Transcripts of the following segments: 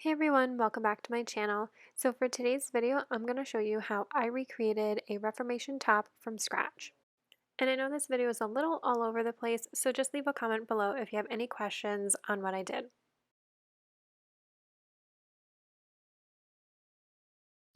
Hey everyone, welcome back to my channel. So for today's video, I'm going to show you how I recreated a Reformation top from scratch. And I know this video is a little all over the place, so just leave a comment below if you have any questions on what I did.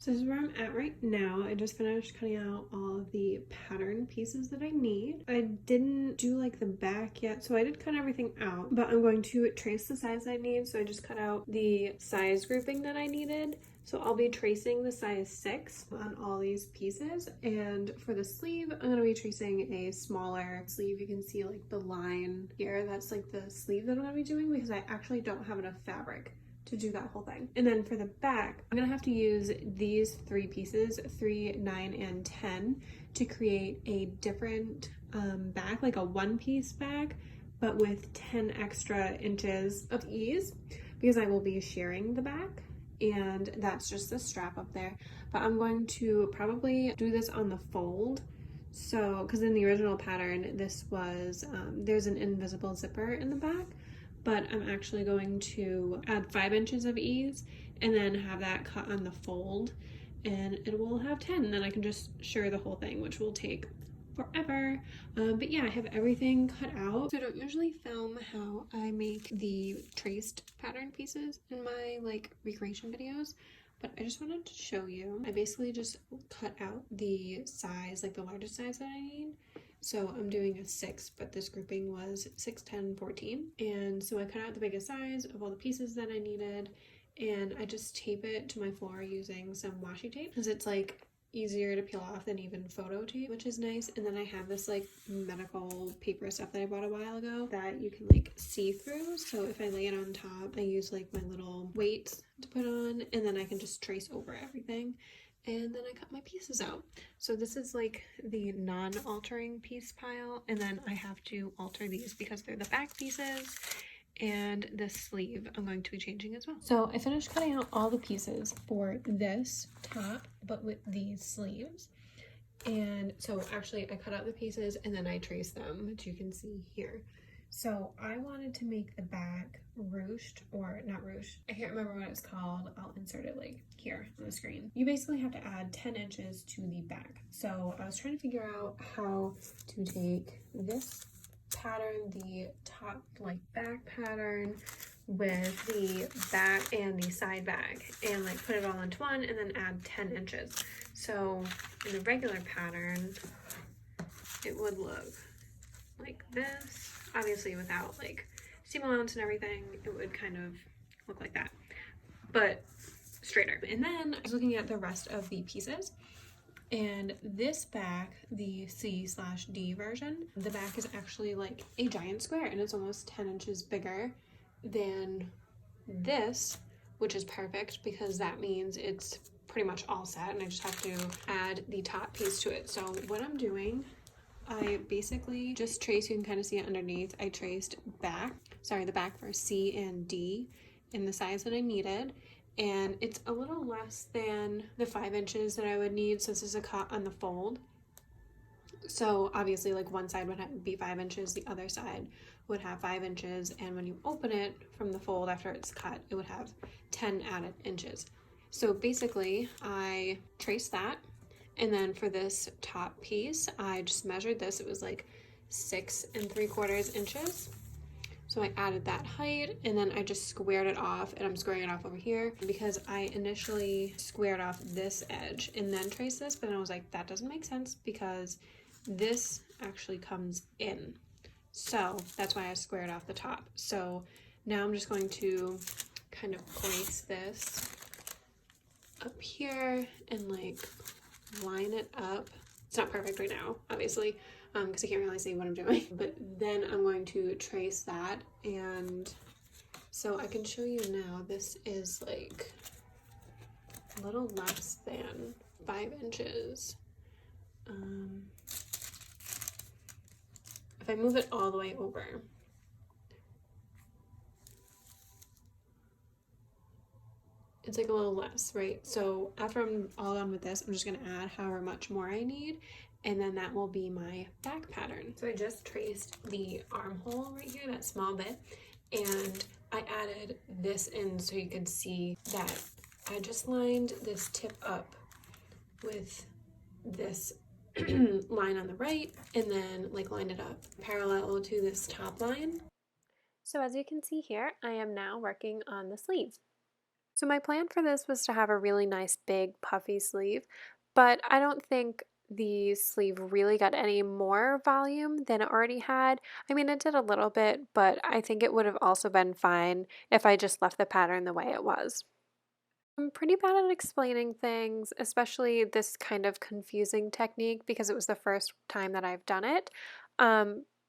So this is where I'm at right now. I just finished cutting out all of the pattern pieces that I need. I didn't do like the back yet, so I did cut everything out, but I'm going to trace the size I need. So I just cut out the size grouping that I needed. So I'll be tracing the size 6 on all these pieces. And for the sleeve, I'm gonna be tracing a smaller sleeve. You can see like the line here. That's like the sleeve that I'm gonna be doing because I actually don't have enough fabric to do that whole thing. And then for the back, I'm gonna have to use these 3 pieces, 3, 9, and 10, to create a different back, like a one-piece back, but with 10 extra inches of ease, because I will be shearing the back, and that's just the strap up there. But I'm going to probably do this on the fold. So, because in the original pattern, this was, there's an invisible zipper in the back, but I'm actually going to add 5 inches of ease and then have that cut on the fold, and it will have 10, and then I can just shear the whole thing, which will take forever. But yeah, I have everything cut out. So I don't usually film how I make the traced pattern pieces in my like recreation videos, but I just wanted to show you. I basically just cut out the size, like the largest size that I need. So I'm doing a 6, but this grouping was 6, 10, 14. And so I cut out the biggest size of all the pieces that I needed, and I just tape it to my floor using some washi tape because it's like easier to peel off than even photo tape, which is nice. And then I have this like medical paper stuff that I bought a while ago that you can like see through. So if I lay it on top, I use like my little weights to put on, and then I can just trace over everything. And then I cut my pieces out. So this is like the non-altering piece pile, and then I have to alter these because they're the back pieces, and the sleeve I'm going to be changing as well. So I finished cutting out all the pieces for this top, but with these sleeves. And so actually I cut out the pieces and then I traced them, which you can see here. So I wanted to make the back ruched, or not ruched, I can't remember what it's called. I'll insert it like here on the screen. You basically have to add 10 inches to the back. So I was trying to figure out how to take this pattern, the top like back pattern, with the back and the side bag, and like put it all into one and then add 10 inches. So in the regular pattern, it would look like this. Obviously without like seam allowance and everything, it would kind of look like that, but straighter. And then I was looking at the rest of the pieces, and this back, the C/D version, the back is actually like a giant square, and it's almost 10 inches bigger than this, which is perfect because that means it's pretty much all set, and I just have to add the top piece to it. So what I'm doing, I basically just traced, you can kind of see it underneath, I traced the back for C and D in the size that I needed, and it's a little less than the 5 inches that I would need since this is a cut on the fold. So obviously like one side would be 5 inches, the other side would have 5 inches, and when you open it from the fold after it's cut, it would have 10 added inches. So basically I traced that, and then for this top piece, I just measured this. It was like 6 3/4 inches. So I added that height, and then I just squared it off, and I'm squaring it off over here because I initially squared off this edge and then traced this, but then I was like, that doesn't make sense because this actually comes in. So that's why I squared off the top. So now I'm just going to kind of place this up here and like line it up. It's not perfect right now, obviously, because I can't really see what I'm doing, but then I'm going to trace that, and so I can show you now. This is like a little less than 5 inches. If I move it all the way over, it's like a little less, right? So after I'm all done with this, I'm just gonna add however much more I need, and then that will be my back pattern. So I just traced the armhole right here, that small bit, and I added this in so you could see that I just lined this tip up with this line on the right and then like lined it up parallel to this top line. So as you can see here, I am now working on the sleeve. So my plan for this was to have a really nice big puffy sleeve, but I don't think the sleeve really got any more volume than it already had. I mean, it did a little bit, but I think it would have also been fine if I just left the pattern the way it was. I'm pretty bad at explaining things, especially this kind of confusing technique because it was the first time that I've done it.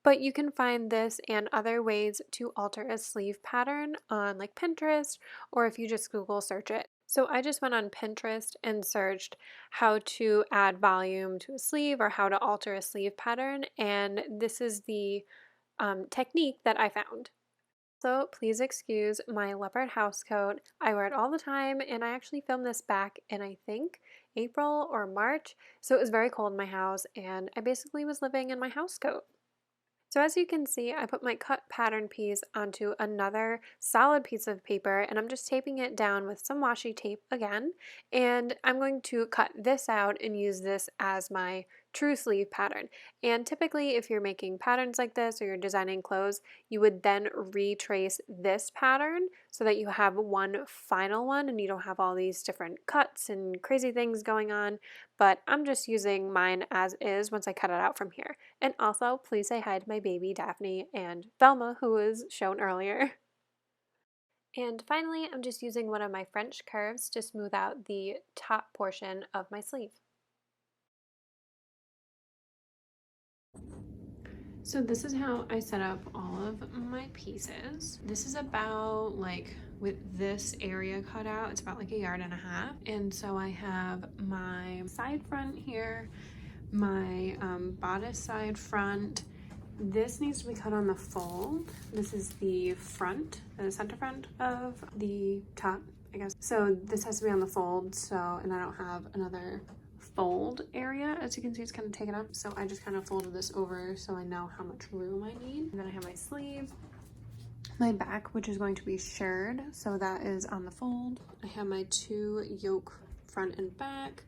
But you can find this and other ways to alter a sleeve pattern on like Pinterest or if you just Google search it. So I just went on Pinterest and searched how to add volume to a sleeve or how to alter a sleeve pattern, and this is the technique that I found. So please excuse my leopard house coat. I wear it all the time, and I actually filmed this back in, I think, April or March. So it was very cold in my house, and I basically was living in my house coat. So as you can see, I put my cut pattern piece onto another solid piece of paper, and I'm just taping it down with some washi tape again, and I'm going to cut this out and use this as my true sleeve pattern. And typically if you're making patterns like this or you're designing clothes, you would then retrace this pattern so that you have one final one and you don't have all these different cuts and crazy things going on, but I'm just using mine as is once I cut it out from here. And also, please say hi to my baby Daphne and Velma, who was shown earlier. And finally, I'm just using one of my French curves to smooth out the top portion of my sleeve. So this is how I set up all of my pieces. This is about like, with this area cut out, it's about like 1.5 yards. And so I have my side front here, my bodice side front. This needs to be cut on the fold. This is the front, the center front of the top, I guess. So this has to be on the fold, so, and I don't have another fold area. As you can see, it's kind of taken up. So I just kind of folded this over so I know how much room I need. And then I have my sleeve, my back, which is going to be shirred, so that is on the fold. I have my 2 yoke front and back,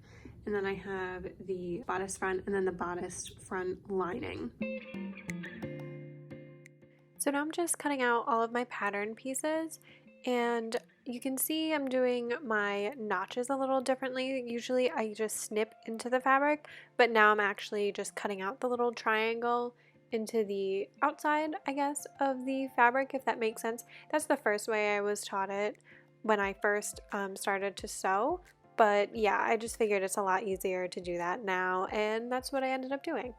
and then I have the bodice front and then the bodice front lining. So now I'm just cutting out all of my pattern pieces, and you can see I'm doing my notches a little differently. Usually I just snip into the fabric, but now I'm actually just cutting out the little triangle into the outside, I guess, of the fabric, if that makes sense. That's the first way I was taught it when I first started to sew. But yeah, I just figured it's a lot easier to do that now, and that's what I ended up doing.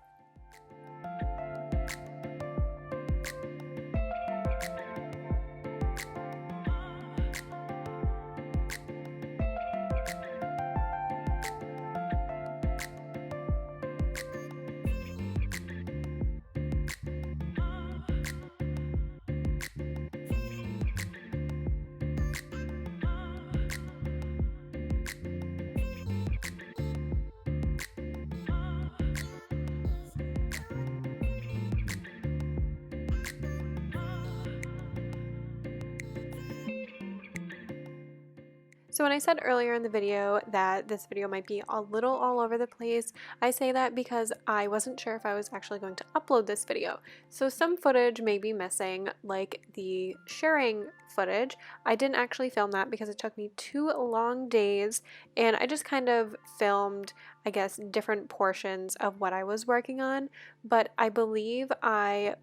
So when I said earlier in the video that this video might be a little all over the place, I say that because I wasn't sure if I was actually going to upload this video. So some footage may be missing, like the shirring footage. I didn't actually film that because it took me 2 long days, and I just kind of filmed, I guess, different portions of what I was working on, but I believe I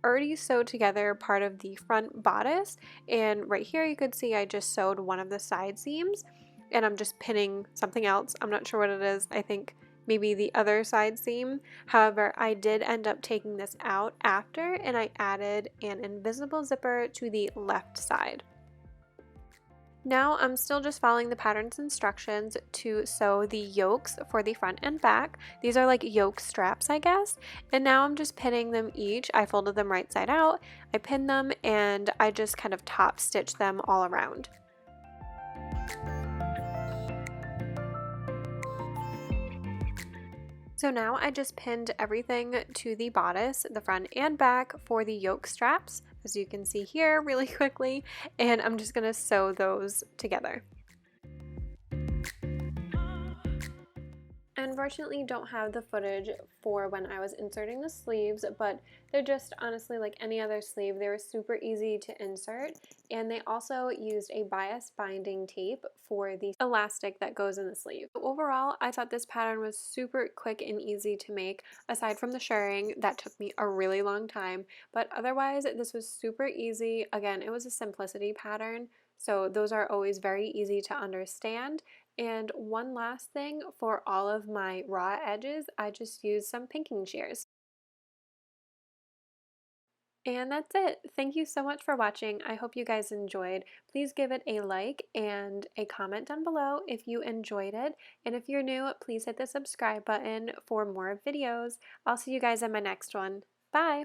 already sewed together part of the front bodice, and right here you could see I just sewed one of the side seams, and I'm just pinning something else. I'm not sure what it is. I think maybe the other side seam. However, I did end up taking this out after, and I added an invisible zipper to the left side. Now I'm still just following the pattern's instructions to sew the yokes for the front and back. These are like yoke straps, I guess. And now I'm just pinning them each. I folded them right side out, I pinned them, and I just kind of top stitch them all around. So now I just pinned everything to the bodice, the front and back, for the yoke straps. as you can see here, really quickly, and I'm just gonna sew those together. Unfortunately, don't have the footage for when I was inserting the sleeves, but they're just honestly like any other sleeve. They were super easy to insert, and they also used a bias binding tape for the elastic that goes in the sleeve. Overall, I thought this pattern was super quick and easy to make, aside from the shirring that took me a really long time, but otherwise this was super easy. Again, it was a simplicity pattern, so those are always very easy to understand. And one last thing, for all of my raw edges, I just used some pinking shears. And that's it. Thank you so much for watching. I hope you guys enjoyed. Please give it a like and a comment down below if you enjoyed it. And if you're new, please hit the subscribe button for more videos. I'll see you guys in my next one. Bye!